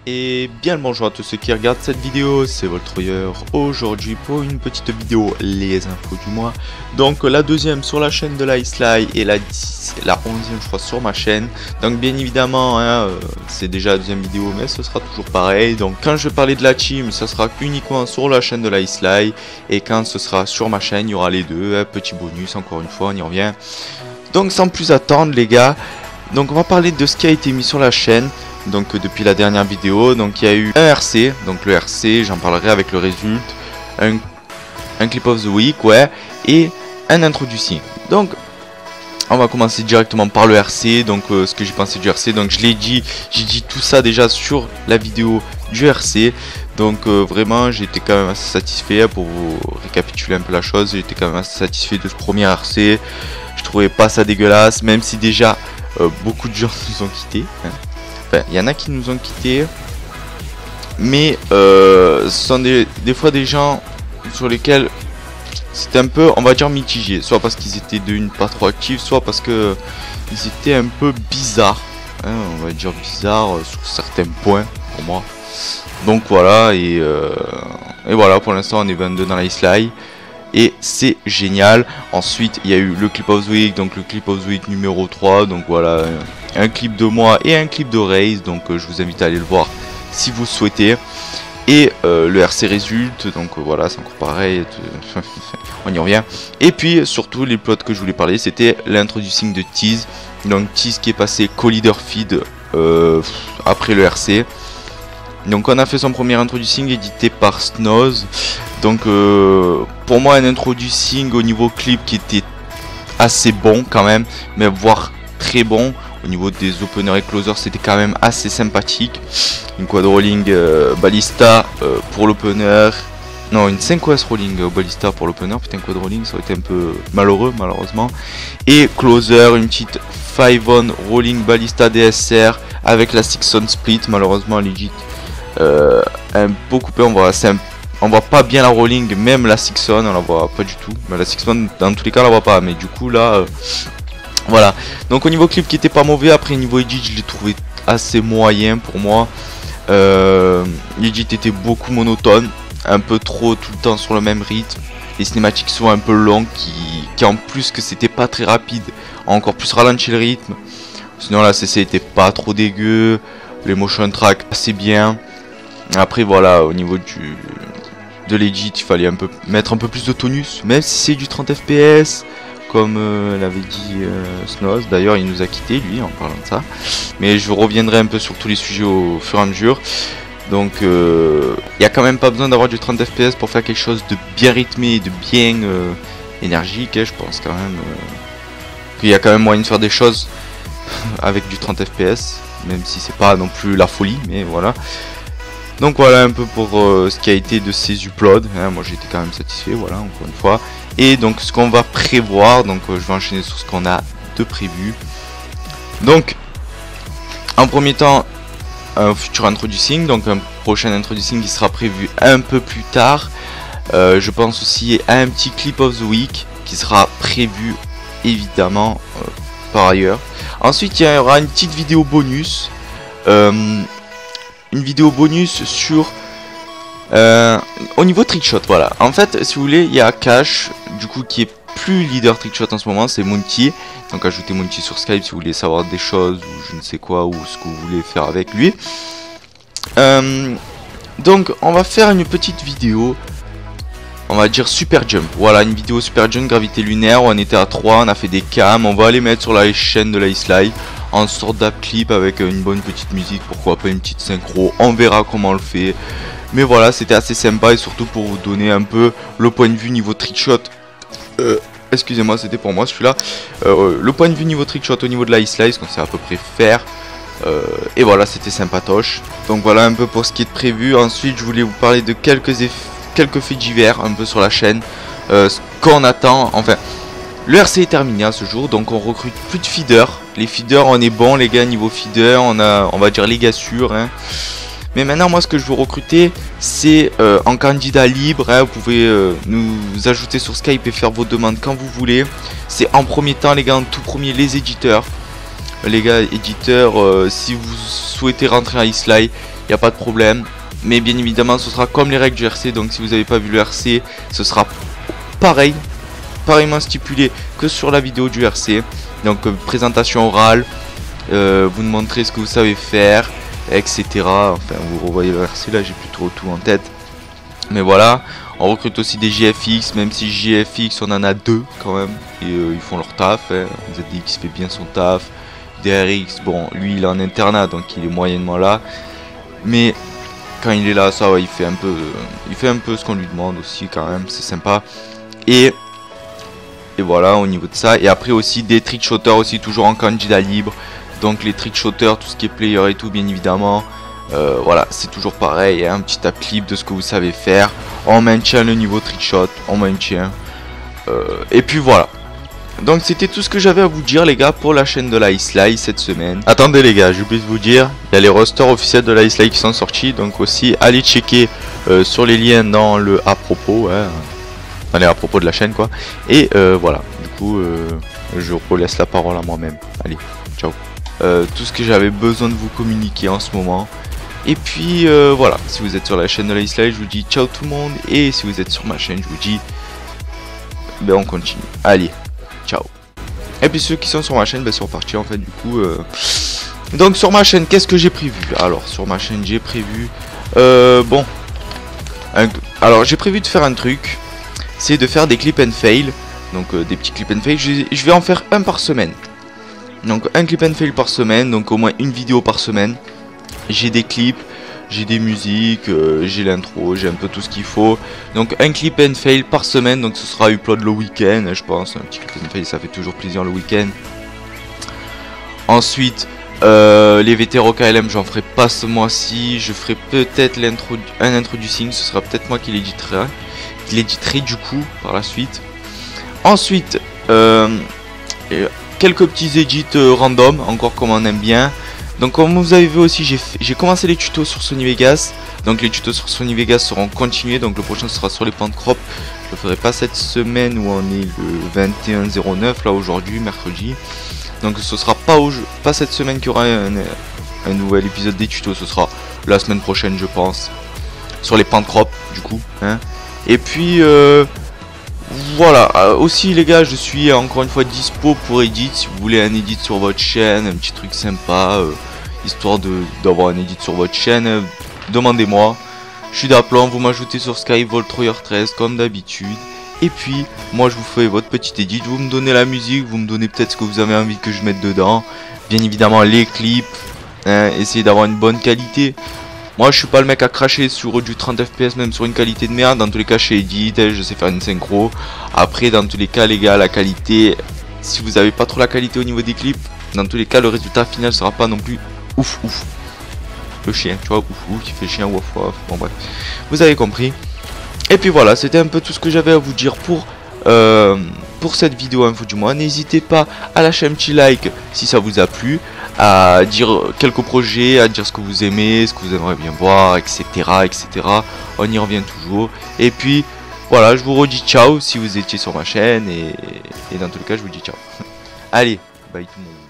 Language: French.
Et bien le bonjour à tous ceux qui regardent cette vidéo, c'est Voltroyer aujourd'hui pour une petite vidéo les infos du mois. Donc la deuxième sur la chaîne de la Islay et la 11e je crois sur ma chaîne. Donc bien évidemment hein, c'est déjà la deuxième vidéo mais ce sera toujours pareil. Donc quand je vais parler de la team ça sera uniquement sur la chaîne de la Islay. Et quand ce sera sur ma chaîne il y aura les deux, hein, petit bonus encore une fois on y revient. Donc sans plus attendre les gars, donc on va parler de ce qui a été mis sur la chaîne. Donc depuis la dernière vidéo, donc il y a eu un RC, donc le RC j'en parlerai avec le résultat, un clip of the week ouais, et un introducing. Donc on va commencer directement par le RC, donc ce que j'ai pensé du RC, donc je l'ai dit, j'ai dit tout ça déjà sur la vidéo du RC. Donc vraiment j'étais quand même assez satisfait, pour vous récapituler un peu la chose, j'étais quand même assez satisfait de ce premier RC. Je trouvais pas ça dégueulasse, même si déjà beaucoup de gens nous ont quittés hein. Enfin, il y en a qui nous ont quittés, mais ce sont des fois des gens sur lesquels c'était un peu, on va dire, mitigé. Soit parce qu'ils étaient pas trop actifs, soit parce que ils étaient un peu bizarres. Hein, on va dire bizarres sur certains points pour moi. Donc voilà, et voilà, pour l'instant on est 22 dans la Islay. Et c'est génial. Ensuite il y a eu le clip of the week, donc le clip of the week numéro 3. Donc voilà, un clip de moi et un clip de Raze. Donc je vous invite à aller le voir si vous souhaitez. Et le RC résulte. Donc voilà, c'est encore pareil. On y revient. Et puis surtout les plots que je voulais parler, c'était l'introducing de Tease. Donc Tease qui est passé co-leader feed après le RC. Donc on a fait son premier introducing édité par Snoz. Donc pour moi un introducing au niveau clip qui était assez bon quand même, mais voire très bon. Au niveau des openers et closers c'était quand même assez sympathique. Une quad rolling ballista pour l'opener. Non, une 5OS rolling ballista pour l'opener. Putain, quad rolling ça aurait été un peu malheureux malheureusement. Et closer, une petite 5-on rolling ballista DSR avec la 6-on split. Malheureusement legit un peu coupé, on voit pas bien la rolling, même la 6-on on la voit pas du tout, mais la 6-on dans tous les cas on la voit pas, mais du coup là voilà. Donc au niveau clip qui était pas mauvais, après niveau edit je l'ai trouvé assez moyen pour moi. L'edit était beaucoup monotone, un peu trop tout le temps sur le même rythme, les cinématiques sont un peu longues qui en plus que c'était pas très rapide a encore plus ralenti le rythme. Sinon la CC était pas trop dégueu, les motion tracks assez bien. Après voilà, au niveau de l'edit il fallait mettre un peu plus de tonus, même si c'est du 30 fps comme l'avait dit Snoz. D'ailleurs il nous a quitté lui en parlant de ça, mais je reviendrai un peu sur tous les sujets au fur et à mesure. Donc il n'y a quand même pas besoin d'avoir du 30 fps pour faire quelque chose de bien rythmé et de bien énergique hein. Je pense quand même qu'il y a quand même moyen de faire des choses avec du 30 fps, même si c'est pas non plus la folie, mais voilà. Donc voilà un peu pour ce qui a été de ces uploads hein. Moi j'étais quand même satisfait, voilà, encore une fois. Et donc ce qu'on va prévoir, donc je vais enchaîner sur ce qu'on a de prévu. Donc en premier temps un futur introducing, donc un prochain introducing qui sera prévu un peu plus tard. Je pense aussi à un petit clip of the week qui sera prévu évidemment par ailleurs. Ensuite il y aura une petite vidéo bonus, une vidéo bonus sur au niveau trickshot. Voilà, en fait si vous voulez il y a Cash du coup qui est plus leader trickshot en ce moment, c'est Monty. Donc ajoutez Monty sur Skype si vous voulez savoir des choses ou je ne sais quoi, ou ce que vous voulez faire avec lui. Donc on va faire une petite vidéo, on va dire super jump. Voilà, une vidéo super jump gravité lunaire où on était à 3, on a fait des cams, on va les mettre sur la chaîne de la Islay en sorte d'app clip avec une bonne petite musique, pourquoi pas une petite synchro, on verra comment on le fait. Mais voilà, c'était assez sympa et surtout pour vous donner un peu le point de vue niveau trickshot. Excusez-moi, c'était pour moi celui-là. Le point de vue niveau trickshot au niveau de la Islay, ce qu'on sait à peu près faire. Et voilà, c'était sympatoche. Donc voilà un peu pour ce qui est prévu. Ensuite, je voulais vous parler de quelques faits divers un peu sur la chaîne. Ce qu'on attend, enfin, le RC est terminé à ce jour, donc on recrute plus de feeders. Les feeders, on est bon les gars niveau feeder, on va dire les gars sûrs hein. Mais maintenant moi ce que je veux recruter c'est en candidat libre hein. Vous pouvez nous ajouter sur Skype et faire vos demandes quand vous voulez. C'est en premier temps les gars, en tout premier les éditeurs. Les gars éditeurs, si vous souhaitez rentrer à Islay, il n'y a pas de problème. Mais bien évidemment ce sera comme les règles du RC, donc si vous n'avez pas vu le RC, ce sera pareillement stipulé que sur la vidéo du RC. Donc présentation orale, vous nous montrez ce que vous savez faire, etc. Enfin vous revoyez le RC là, j'ai plus trop tout en tête. Mais voilà, on recrute aussi des JFX, même si JFX on en a 2 quand même, et ils font leur taf, hein. ZDX fait bien son taf, DRX, bon lui il est en internat donc il est moyennement là, mais quand il est là, ça ouais, il fait un peu ce qu'on lui demande aussi quand même, c'est sympa. Et voilà au niveau de ça. Et après aussi des trickshotters aussi, toujours en candidat libre. Donc les trickshotters, tout ce qui est player et tout bien évidemment. Voilà, c'est toujours pareil, hein, un petit tap clip de ce que vous savez faire. On maintient le niveau trickshot, on maintient. Et puis voilà. Donc c'était tout ce que j'avais à vous dire les gars pour la chaîne de la Ice cette semaine. Attendez les gars, j'ai oublié de vous dire, il y a les rosters officiels de la Ice qui sont sortis. Donc aussi allez checker sur les liens dans le à propos, hein, dans les à propos de la chaîne quoi. Et voilà, du coup je relaisse la parole à moi-même. Allez, ciao. Tout ce que j'avais besoin de vous communiquer en ce moment. Et puis voilà, si vous êtes sur la chaîne de la Ice, je vous dis ciao tout le monde. Et si vous êtes sur ma chaîne, je vous dis ben on continue. Allez. Ciao. Et puis ceux qui sont sur ma chaîne, ben, sont repartis en fait du coup. Donc sur ma chaîne, qu'est-ce que j'ai prévu? Alors sur ma chaîne, j'ai prévu... bon. Alors j'ai prévu de faire un truc. C'est de faire des clip and fail. Donc des petits clip and fail. Je vais en faire un par semaine. Donc un clip and fail par semaine. Donc au moins une vidéo par semaine. J'ai des clips. J'ai des musiques, j'ai l'intro, j'ai un peu tout ce qu'il faut. Donc un clip and fail par semaine, donc ce sera upload le week-end, je pense. Un petit clip and fail, ça fait toujours plaisir le week-end. Ensuite, les vétérans KLM, j'en ferai pas ce mois-ci. Je ferai peut-être un introducing, ce sera peut-être moi qui l'éditerai du coup par la suite. Ensuite, quelques petits edits random, encore comme on aime bien. Donc comme vous avez vu aussi, j'ai commencé les tutos sur Sony Vegas. Donc les tutos sur Sony Vegas seront continués. Donc le prochain sera sur les pans de crop. Je le ferai pas cette semaine où on est le 21/09 là aujourd'hui, mercredi. Donc ce sera pas cette semaine qu'il y aura un nouvel épisode des tutos. Ce sera la semaine prochaine je pense. Sur les pans de crop du coup. Hein. Et puis voilà, aussi les gars, je suis encore une fois dispo pour edit. Si vous voulez un edit sur votre chaîne, un petit truc sympa, histoire d'avoir un edit sur votre chaîne, demandez-moi. Je suis d'aplomb, vous m'ajoutez sur Skype Voltroyer13 comme d'habitude. Et puis, moi je vous fais votre petit edit, vous me donnez la musique, vous me donnez peut-être ce que vous avez envie que je mette dedans. Bien évidemment les clips, hein, essayez d'avoir une bonne qualité. Moi je suis pas le mec à cracher sur du 30 fps même sur une qualité de merde. Dans tous les cas je sais edit, je sais faire une synchro. Après dans tous les cas les gars, la qualité, si vous avez pas trop la qualité au niveau des clips, dans tous les cas le résultat final sera pas non plus ouf. Le chien, tu vois, ouf, qui fait chien, waf, bon bref, vous avez compris. Et puis voilà, c'était un peu tout ce que j'avais à vous dire pour cette vidéo info du mois. N'hésitez pas à lâcher un petit like si ça vous a plu, à dire quelques projets, à dire ce que vous aimez, ce que vous aimeriez bien voir, etc. On y revient toujours. Et puis voilà, je vous redis ciao si vous étiez sur ma chaîne, et dans tous les cas je vous dis ciao. Allez, bye tout le monde.